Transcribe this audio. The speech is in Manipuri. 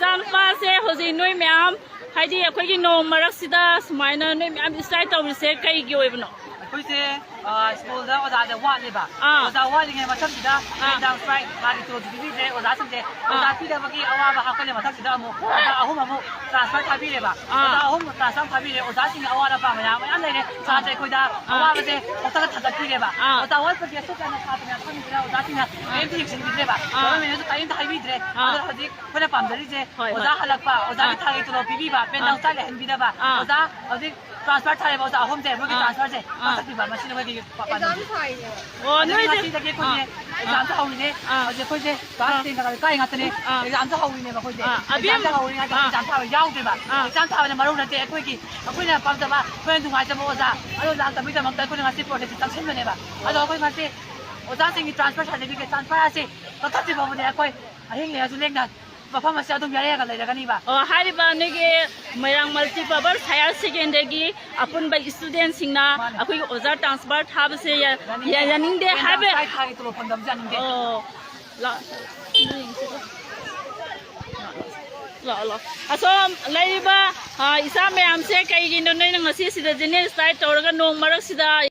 ꯏꯆꯥꯅꯨꯄꯥꯁꯦ ꯍꯧꯖꯤꯛ ꯅꯣꯏ ꯃꯌꯥꯝ ꯍꯥꯏꯗꯤ ꯑꯩꯈꯣꯏꯒꯤ ꯅꯣꯡ ꯃꯔꯛꯁꯤꯗ ꯁꯨꯃꯥꯏꯅ ꯅꯣꯏ ꯃꯌꯥꯝ ꯏꯁꯇ꯭ꯔꯥꯏꯛ ꯇꯧꯔꯤꯁꯦ ꯀꯩꯒꯤ ꯑꯣꯏꯕꯅꯣ? ꯑꯩꯈꯣꯏꯁꯦ ꯁ꯭ꯀꯨꯜꯗ ꯑꯣꯖꯥꯗ ꯋꯥꯠꯂꯦꯕ ꯑꯣꯖꯥ ꯋꯥꯠꯂꯤꯉꯩ ꯃꯇꯝꯁꯤꯗ ꯅꯨꯃꯤꯗꯥꯡ ꯁ꯭ꯇ꯭ꯔꯥꯏꯛ ꯃꯥꯒꯤ ꯇꯣꯂꯣꯞ ꯄꯤꯕꯤꯗ꯭ꯔꯦ ꯑꯣꯖꯥꯁꯤꯡꯁꯦ ꯑꯣꯖꯥ ꯄꯤꯗꯕꯒꯤ ꯑꯋꯥꯕ ꯍꯥꯞꯀꯠꯂꯦ ꯃꯊꯛꯁꯤꯗ ꯑꯃꯨꯛ ꯑꯣꯖꯥ ꯑꯍꯨꯝ ꯑꯃꯨꯛ ꯇ꯭ꯔꯥꯟꯁꯐꯔ ꯊꯥꯕꯤꯔꯦꯕ ꯑꯣꯖꯥ ꯑꯍꯨꯝ ꯇ꯭ꯔꯥꯟꯁꯐꯔ ꯊꯥꯕꯤꯔꯦ ꯑꯣꯖꯥꯁꯤꯡꯒꯤ ꯑꯋꯥꯠ ꯑꯄꯥ ꯃꯌꯥꯝ ꯂꯩꯔꯦ ꯁꯥꯇ꯭ꯔ ꯑꯩꯈꯣꯏꯗ ꯑꯋꯥꯕꯁꯦ ꯃꯊꯛꯇ ꯊꯥꯡꯒꯠꯄꯤꯔꯦꯕ ꯑꯣꯖꯥ ꯋꯥꯠꯄꯒꯤ ꯑꯁꯨꯛꯌꯥꯝꯅ ꯁꯥꯇ꯭ꯔ ꯃꯌꯥꯝ ꯈꯪꯗ꯭ꯔꯦ ꯑꯣꯖꯥꯁꯤꯡꯅ ꯀꯔꯤꯝꯇ ꯌꯦꯡꯁꯤꯟꯕꯤꯗ꯭ꯔꯦꯕ ꯒꯣꯚꯔꯟꯃꯦꯟꯠꯅꯁꯨ ꯀꯔꯤꯝꯇ ꯍꯥꯏꯕꯤꯗ꯭ꯔꯦ ꯑꯗꯨꯅ ꯍꯧꯖꯤꯛ ꯑꯩꯈꯣꯏꯅ ꯄꯥꯝꯖꯔꯤꯁꯦ ꯑꯣꯖꯥ ꯍꯜꯂꯛꯄ ꯑꯣꯖꯥꯒꯤ ꯊꯥꯒꯤ ꯇꯣꯂꯣꯞ ꯄꯤꯕꯤꯕ ꯄꯦꯟꯗꯥꯎ ꯆꯥꯛ ꯂꯩꯍꯟꯕꯤꯗꯕ ꯑꯣꯖꯥ ꯍꯧꯖꯤꯛ ट्रांसफर थारे बहुत आहोम से मुझे ट्रांसफर से ताकि बात मशीन में की पापा ने ओ नहीं मशीन तक कोई ने एग्जाम तो होने और जो कोई से क्लास 3 का काय ngate ने एग्जाम तो होने में कोई से एग्जाम तो होने का एग्जाम था याव दे बा एग्जाम था ने मरो नते कोई की कोई ने पाप दबा कोई दुंगा से ओजा अलो लाग तभी तक कोई ने ngasi प्रोजेक्ट तक छिन ने बा अलो कोई ngasi ओजा सिंह की ट्रांसफर सर्टिफिकेट ट्रांसफर से तो तभी बाबू ने कोई अहिंग ले जो लेना मफम असे अदुम यारेगा लेरगनीबा हारिबा नेगे मोइरांग मल्टीपर्पज हायर सेकेंडरी अपुनबा स्टूडेंट सिंगना अखोई ओजा ट्रांसफर थाबसे यानिंगदे हाबे थागे तो फंदम जानिंगदे ला ला असोम लैबा इसा मैम से कईगिनो नै ngasi सिदा जेने स्ट्राइक तौरगा नोंग मरक सिदा